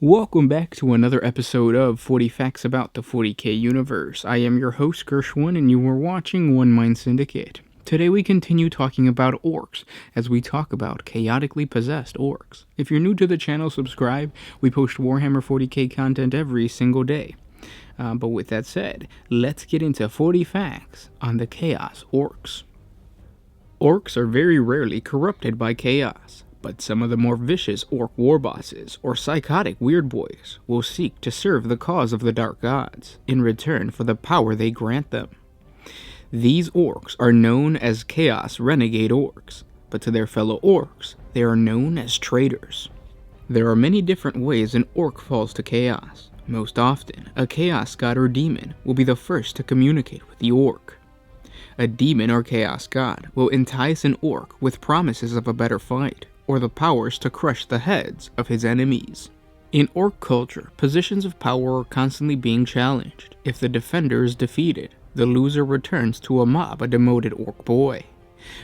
Welcome back to another episode of 40 Facts About the 40K Universe. I am your host, Gershwin, and you are watching One Mind Syndicate. Today we continue talking about orcs, as we talk about chaotically possessed orcs. If you're new to the channel, subscribe. We post Warhammer 40K content every single day. But with that said, let's get into 40 facts on the Chaos Orcs. Orcs are very rarely corrupted by chaos. But some of the more vicious orc war bosses, or psychotic weird boys, will seek to serve the cause of the Dark Gods, in return for the power they grant them. These orcs are known as Chaos Renegade Orcs, but to their fellow orcs, they are known as traitors. There are many different ways an orc falls to chaos. Most often, a chaos god or demon will be the first to communicate with the orc. A demon or chaos god will entice an orc with promises of a better fight, or the powers to crush the heads of his enemies. In orc culture, positions of power are constantly being challenged. If the defender is defeated, the loser returns to a mob a demoted orc boy.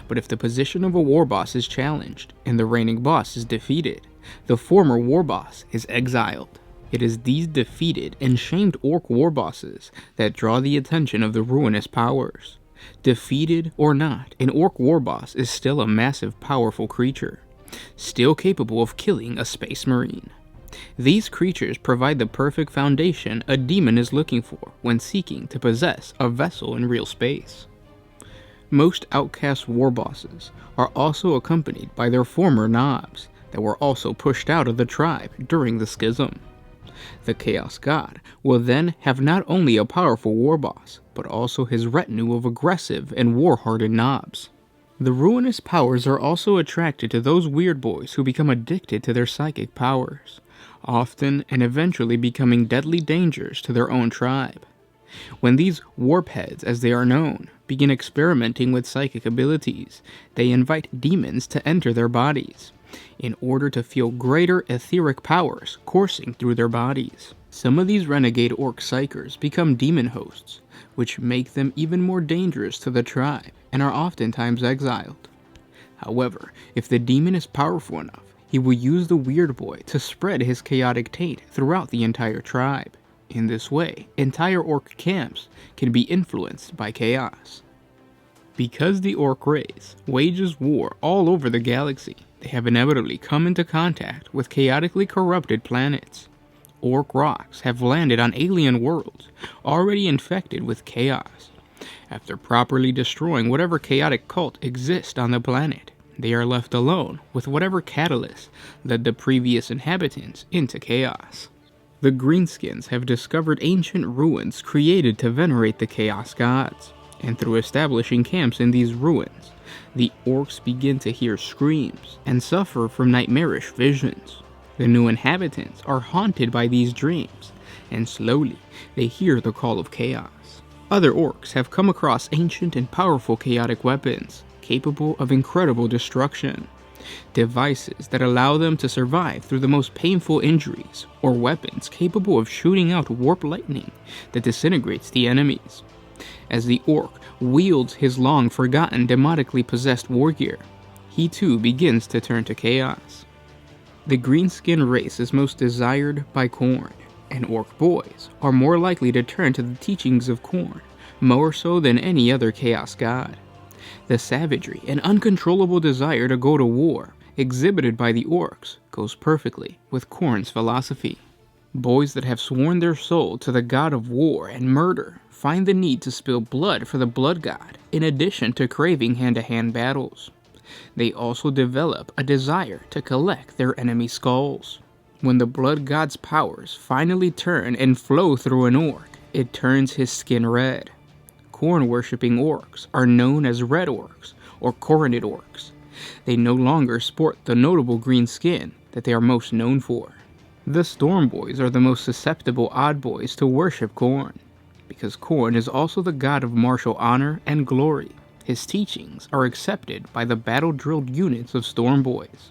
But if the position of a war boss is challenged, and the reigning boss is defeated, the former war boss is exiled. It is these defeated and shamed orc war bosses that draw the attention of the ruinous powers. Defeated or not, an orc war boss is still a massive, powerful creature, still capable of killing a space marine. These creatures provide the perfect foundation a demon is looking for when seeking to possess a vessel in real space. Most outcast war bosses are also accompanied by their former knobs that were also pushed out of the tribe during the schism. The Chaos God will then have not only a powerful war boss, but also his retinue of aggressive and war-hardened knobs. The ruinous powers are also attracted to those weird boys who become addicted to their psychic powers, often and eventually becoming deadly dangers to their own tribe. When these warpheads, as they are known, begin experimenting with psychic abilities, they invite demons to enter their bodies, in order to feel greater etheric powers coursing through their bodies. Some of these renegade orc psychers become demon hosts, which make them even more dangerous to the tribe and are oftentimes exiled. However, if the demon is powerful enough, he will use the weird boy to spread his chaotic taint throughout the entire tribe. In this way, entire orc camps can be influenced by chaos. Because the orc race wages war all over the galaxy, they have inevitably come into contact with chaotically corrupted planets. Orc rocks have landed on alien worlds already infected with chaos. After properly destroying whatever chaotic cult exists on the planet, they are left alone with whatever catalyst led the previous inhabitants into chaos. The Greenskins have discovered ancient ruins created to venerate the chaos gods, and through establishing camps in these ruins, the orcs begin to hear screams and suffer from nightmarish visions. The new inhabitants are haunted by these dreams, and slowly they hear the call of chaos. Other orcs have come across ancient and powerful chaotic weapons, capable of incredible destruction. Devices that allow them to survive through the most painful injuries, or weapons capable of shooting out warp lightning that disintegrates the enemies. As the orc wields his long-forgotten demonically possessed war gear, he too begins to turn to chaos. The greenskin race is most desired by Khorne, and orc boys are more likely to turn to the teachings of Khorne, more so than any other chaos god. The savagery and uncontrollable desire to go to war exhibited by the orcs goes perfectly with Khorne's philosophy. Boys that have sworn their soul to the god of war and murder find the need to spill blood for the blood god, in addition to craving hand-to-hand battles. They also develop a desire to collect their enemy skulls. When the blood god's powers finally turn and flow through an orc, it turns his skin red. Khorne-worshipping orcs are known as red orcs, or Khornid orcs. They no longer sport the notable green skin that they are most known for. The Storm Boys are the most susceptible odd boys to worship Khorne, because Khorne is also the god of martial honor and glory. His teachings are accepted by the battle-drilled units of Storm Boys.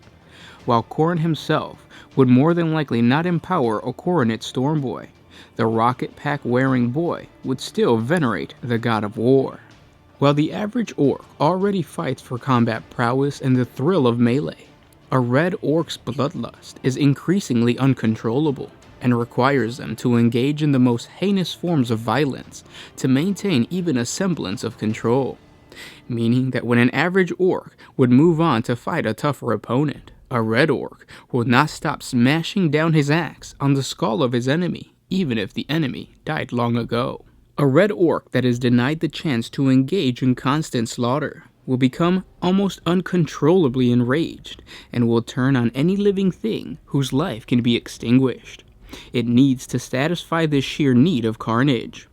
While Khorne himself would more than likely not empower a Khornid Storm Boy, the rocket pack-wearing boy would still venerate the god of war. While the average orc already fights for combat prowess and the thrill of melee, A red orc's bloodlust is increasingly uncontrollable and requires them to engage in the most heinous forms of violence to maintain even a semblance of control, meaning that when an average orc would move on to fight a tougher opponent, a red orc will not stop smashing down his axe on the skull of his enemy, even if the enemy died long ago. A red orc that is denied the chance to engage in constant slaughter will become almost uncontrollably enraged and will turn on any living thing whose life can be extinguished. It needs to satisfy this sheer need of carnage.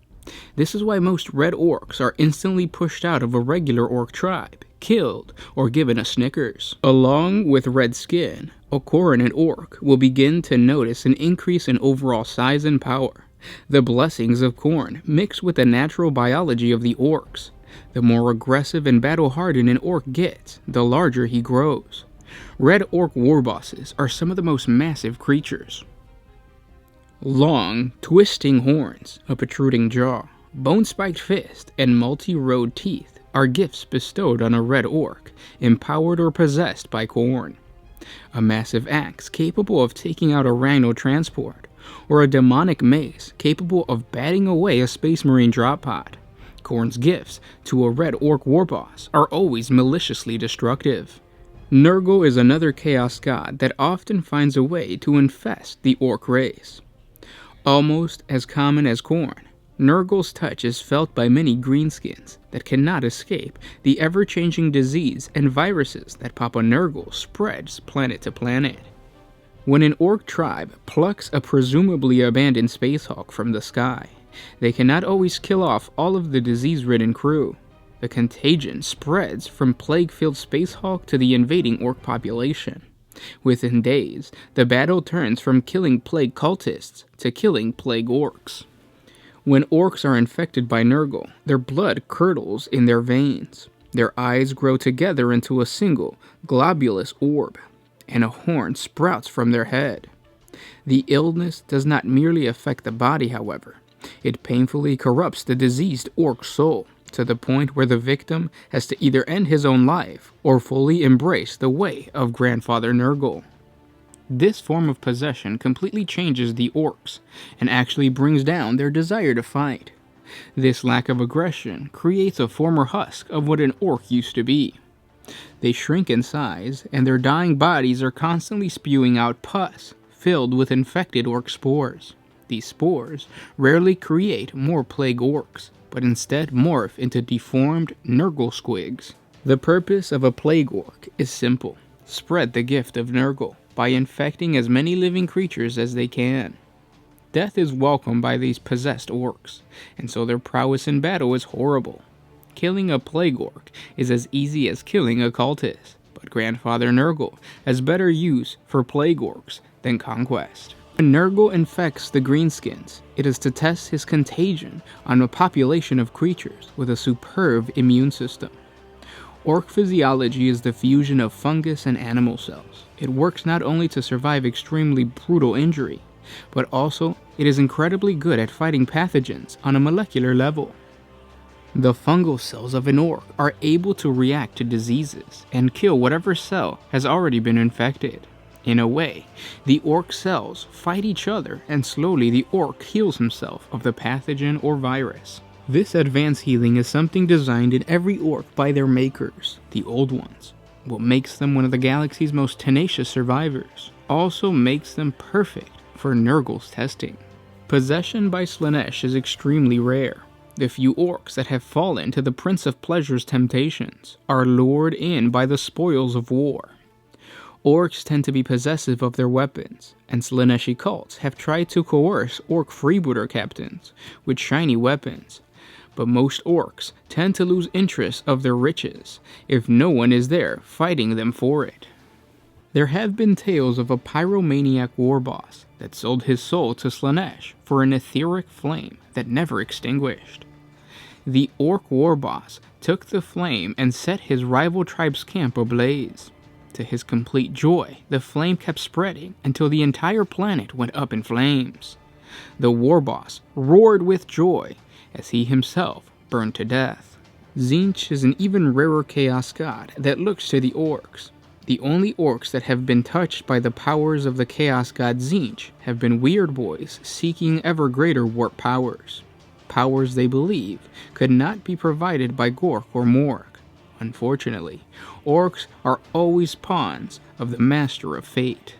This is why most red orcs are instantly pushed out of a regular orc tribe, killed, or given a Snickers. Along with red skin, a Khorne orc will begin to notice an increase in overall size and power. The blessings of Khorne mix with the natural biology of the orcs. The more aggressive and battle-hardened an orc gets, the larger he grows. Red orc warbosses are some of the most massive creatures. Long, twisting horns, a protruding jaw, bone-spiked fist, and multi-rowed teeth are gifts bestowed on a red orc, empowered or possessed by Khorne. A massive axe capable of taking out a rhino transport, or a demonic mace capable of batting away a space marine drop pod. Khorne's gifts to a red orc warboss are always maliciously destructive. Nurgle is another chaos god that often finds a way to infest the orc race. Almost as common as Khorne, Nurgle's touch is felt by many greenskins that cannot escape the ever-changing disease and viruses that Papa Nurgle spreads planet to planet. When an orc tribe plucks a presumably abandoned spacehawk from the sky, they cannot always kill off all of the disease-ridden crew. The contagion spreads from plague-filled spacehawk to the invading orc population. Within days, the battle turns from killing plague cultists to killing plague orcs. When orcs are infected by Nurgle, their blood curdles in their veins. Their eyes grow together into a single, globulous orb, and a horn sprouts from their head. The illness does not merely affect the body, however. It painfully corrupts the diseased orc soul, to the point where the victim has to either end his own life or fully embrace the way of Grandfather Nurgle. This form of possession completely changes the orcs and actually brings down their desire to fight. This lack of aggression creates a former husk of what an orc used to be. They shrink in size, and their dying bodies are constantly spewing out pus filled with infected orc spores. These spores rarely create more plague orcs, but instead morph into deformed Nurgle squigs. The purpose of a plague orc is simple: spread the gift of Nurgle by infecting as many living creatures as they can. Death is welcomed by these possessed orcs, and so their prowess in battle is horrible. Killing a plague orc is as easy as killing a cultist, but Grandfather Nurgle has better use for plague orcs than conquest. When Nurgle infects the greenskins, it is to test his contagion on a population of creatures with a superb immune system. Orc physiology is the fusion of fungus and animal cells. It works not only to survive extremely brutal injury, but also it is incredibly good at fighting pathogens on a molecular level. The fungal cells of an orc are able to react to diseases and kill whatever cell has already been infected. In a way, the orc cells fight each other, and slowly the orc heals himself of the pathogen or virus. This advanced healing is something designed in every orc by their makers, the old ones. What makes them one of the galaxy's most tenacious survivors also makes them perfect for Nurgle's testing. Possession by Slaanesh is extremely rare. The few orcs that have fallen to the Prince of Pleasure's temptations are lured in by the spoils of war. Orcs tend to be possessive of their weapons, and Slaaneshi cults have tried to coerce orc freebooter captains with shiny weapons, but most orcs tend to lose interest of their riches if no one is there fighting them for it. There have been tales of a pyromaniac warboss that sold his soul to Slaanesh for an etheric flame that never extinguished. The orc warboss took the flame and set his rival tribe's camp ablaze. To his complete joy, the flame kept spreading until the entire planet went up in flames. The warboss roared with joy as he himself burned to death. Tzeentch is an even rarer chaos god that looks to the orcs. The only orcs that have been touched by the powers of the chaos god Tzeentch have been weird boys seeking ever greater warp powers. Powers they believe could not be provided by Gork or Morg. Unfortunately, orcs are always pawns of the Master of Fate.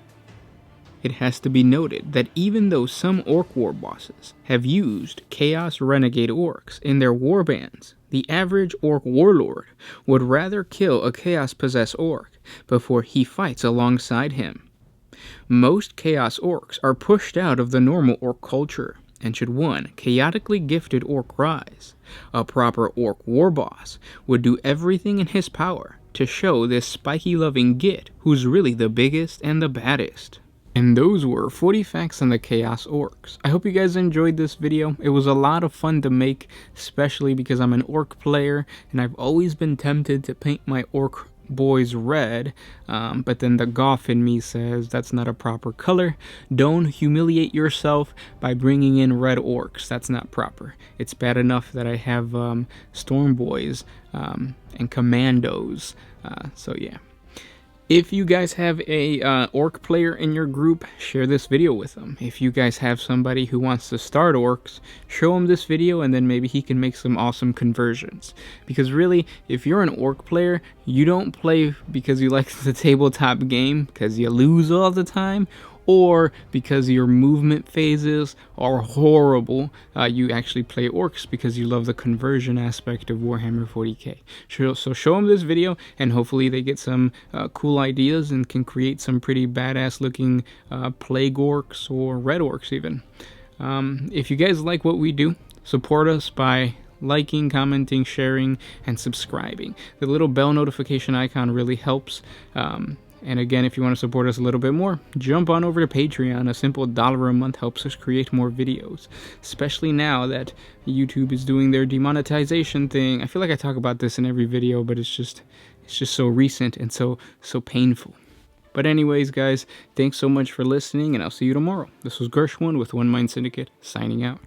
It has to be noted that even though some orc war bosses have used Chaos Renegade orcs in their warbands, the average orc warlord would rather kill a chaos-possessed orc before he fights alongside him. Most chaos orcs are pushed out of the normal orc culture, and should one chaotically gifted orc rise, a proper orc war boss would do everything in his power to show this spiky-loving git who's really the biggest and the baddest. And those were 40 facts on the Chaos Orcs. I hope you guys enjoyed this video. It was a lot of fun to make, especially because I'm an orc player, and I've always been tempted to paint my orc boys red, but then the goth in me says that's not a proper color. Don't humiliate yourself by bringing in red orcs. That's not proper. It's bad enough that I have storm boys and commandos, so yeah. If you guys have a orc player in your group, share this video with them. If you guys have somebody who wants to start orcs, show him this video and then maybe he can make some awesome conversions. Because really, if you're an orc player, you don't play because you like the tabletop game, because you lose all the time, or because your movement phases are horrible. You actually play orcs because you love the conversion aspect of Warhammer 40K. So show them this video, and hopefully they get some cool ideas and can create some pretty badass looking plague orcs or red orcs even. If you guys like what we do, support us by liking, commenting, sharing, and subscribing. The little bell notification icon really helps. And again, if you want to support us a little bit more, jump on over to Patreon. A simple $1 a month helps us create more videos, especially now that YouTube is doing their demonetization thing. I feel like I talk about this in every video, but it's just so recent and so painful. But anyways, guys, thanks so much for listening, and I'll see you tomorrow. This was Gershwin with One Mind Syndicate, signing out.